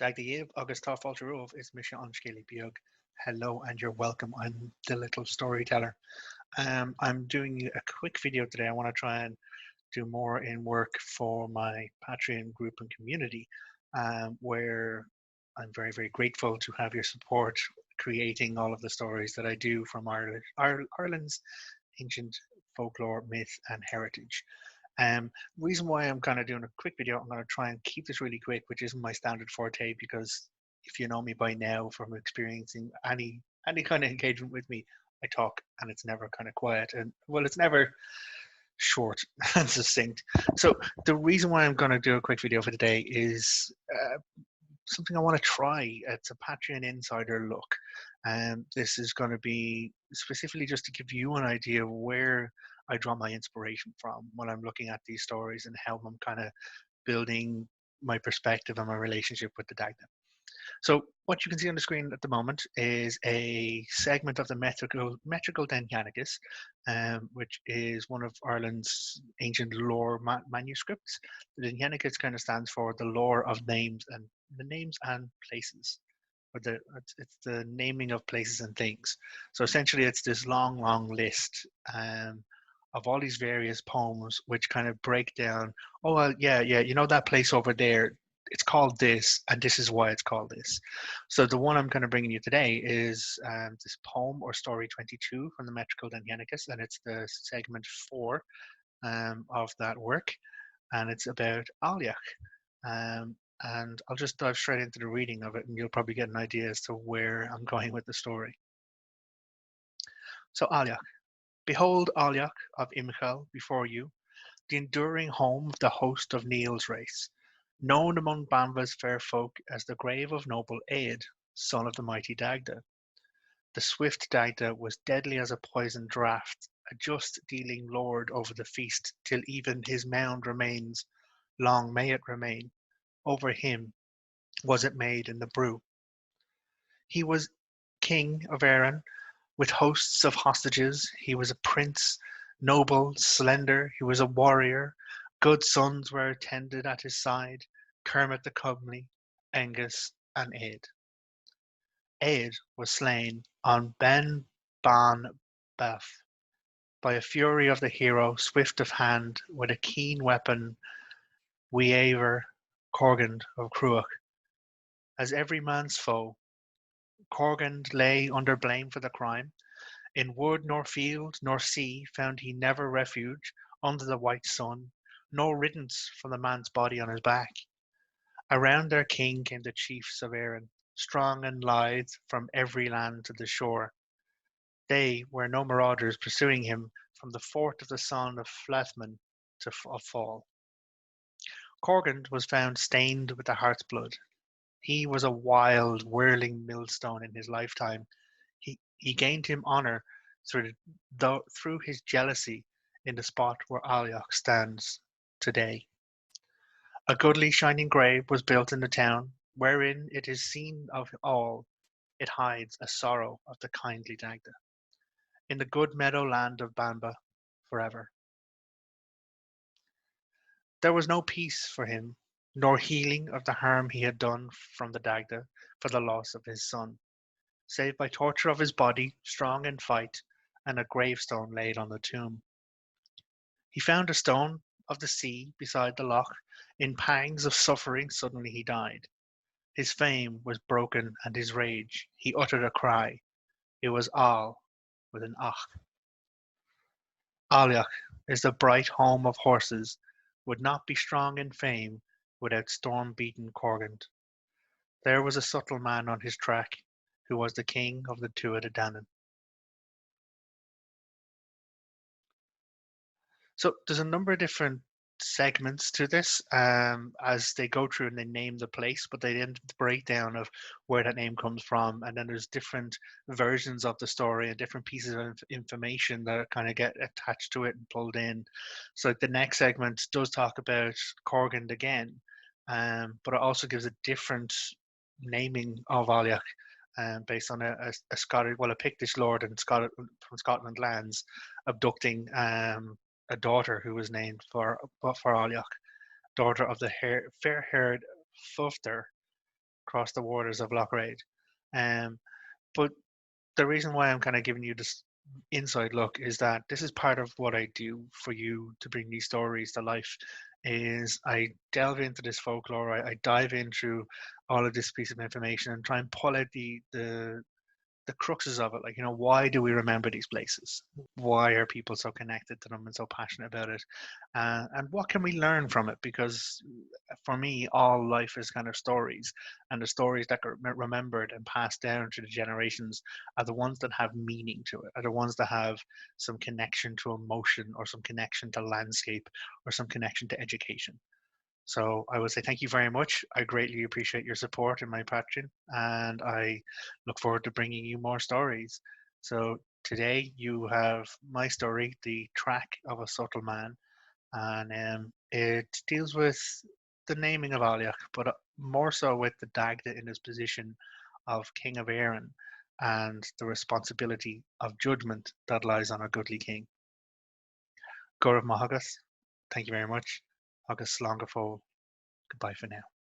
Dagda agus tá fáilte is mission an scéala beag. Hello and you're welcome. I'm the little storyteller. I'm doing a quick video today. I want to try and do more in work for my Patreon group and community, where I'm very, very grateful to have your support creating all of the stories that I do from Ireland's ancient folklore, myth, and heritage. Reason why I'm kind of doing a quick video, I'm going to try and keep this really quick, which isn't my standard forte, because if you know me by now from experiencing any kind of engagement with me, I talk and it's never kind of quiet, and well, it's never short and succinct. So the reason why I'm going to do a quick video for today is something I want to try. It's a Patreon insider look, and this is going to be specifically just to give you an idea of where I draw my inspiration from when I'm looking at these stories and how I'm kind of building my perspective and my relationship with the Dagda. So what you can see on the screen at the moment is a segment of the metrical Denyanicus, which is one of Ireland's ancient lore manuscripts. The Denyanicus kind of stands for the lore of names and places. Or it's the naming of places and things. So essentially, it's this long list of all these various poems, which kind of break down. Oh well, yeah, you know that place over there. It's called this, and this is why it's called this. So the one I'm kind of bringing you today is this poem or story 22 from the Metrical Denyanicus, and it's the segment 4 of that work, and it's about Ailech. And I'll just dive straight into the reading of it, and you'll probably get an idea as to where I'm going with the story. So Ailech. Behold Ailech of Imchel before you, the enduring home of the host of Neil's race, known among Banba's fair folk as the grave of noble Aed, son of the mighty Dagda. The swift Dagda was deadly as a poisoned draught, a just dealing lord over the feast, till even his mound remains, long may it remain, over him was it made in the brew. He was king of Erin, with hosts of hostages. He was a prince, noble, slender. He was a warrior. Good sons were attended at his side, Kermit the comely, Angus, and Aed. Aed was slain on Ben Ban Bath by a fury of the hero, swift of hand, with a keen weapon, Weaver Corgand of Cruach. As every man's foe, Corgand lay under blame for the crime. In wood nor field nor sea found he never refuge under the white sun, nor riddance from the man's body on his back. Around their king came the chiefs of Erin, strong and lithe from every land to the shore. They were no marauders pursuing him from the fort of the son of Flathman of Fall. Corgand was found stained with the heart's blood. He was a wild, whirling millstone in his lifetime. He gained him honour through his jealousy in the spot where Ailech stands today. A goodly shining grave was built in the town, wherein it is seen of all, it hides a sorrow of the kindly Dagda, in the good meadow land of Banba, forever. There was no peace for him, nor healing of the harm he had done from the Dagda for the loss of his son, save by torture of his body, strong in fight, and a gravestone laid on the tomb. He found a stone of the sea beside the loch. In pangs of suffering suddenly he died. His fame was broken and his rage. He uttered a cry. It was Al with an ach. Ailech is the bright home of horses, would not be strong in fame without storm-beaten Corgand. There was a subtle man on his track, who was the king of the Tuatha Dé Danann. So there's a number of different segments to this as they go through and they name the place, but they end the breakdown of where that name comes from, and then there's different versions of the story and different pieces of information that kind of get attached to it and pulled in. So the next segment does talk about Corgand again, but it also gives a different naming of Ailech. Based on a Scottish, well, a Pictish lord in Scotland from Scotland lands abducting a daughter who was named for Ailech, daughter of the fair-haired Fufter, across the waters of Lochraid. Um, but the reason why I'm kind of giving you this inside look is that this is part of what I do for you to bring these stories to life. Is I delve into this folklore, I dive in through all of this piece of information and try and pull out the cruxes of it. Like, why do we remember these places? Why are people so connected to them and so passionate about it? And what can we learn from it? Because for me, all life is kind of stories, and the stories that are remembered and passed down through the generations are the ones that have meaning to it, are the ones that have some connection to emotion or some connection to landscape or some connection to education. So I would say thank you very much. I greatly appreciate your support in my Patreon, and I look forward to bringing you more stories. So today you have my story, The Track of a Subtle Man, and it deals with the naming of Ailech, but more so with the Dagda in his position of King of Erin and the responsibility of judgment that lies on a goodly king. Gaurav Mahagas, thank you very much. Agus Slongafol. Goodbye for now.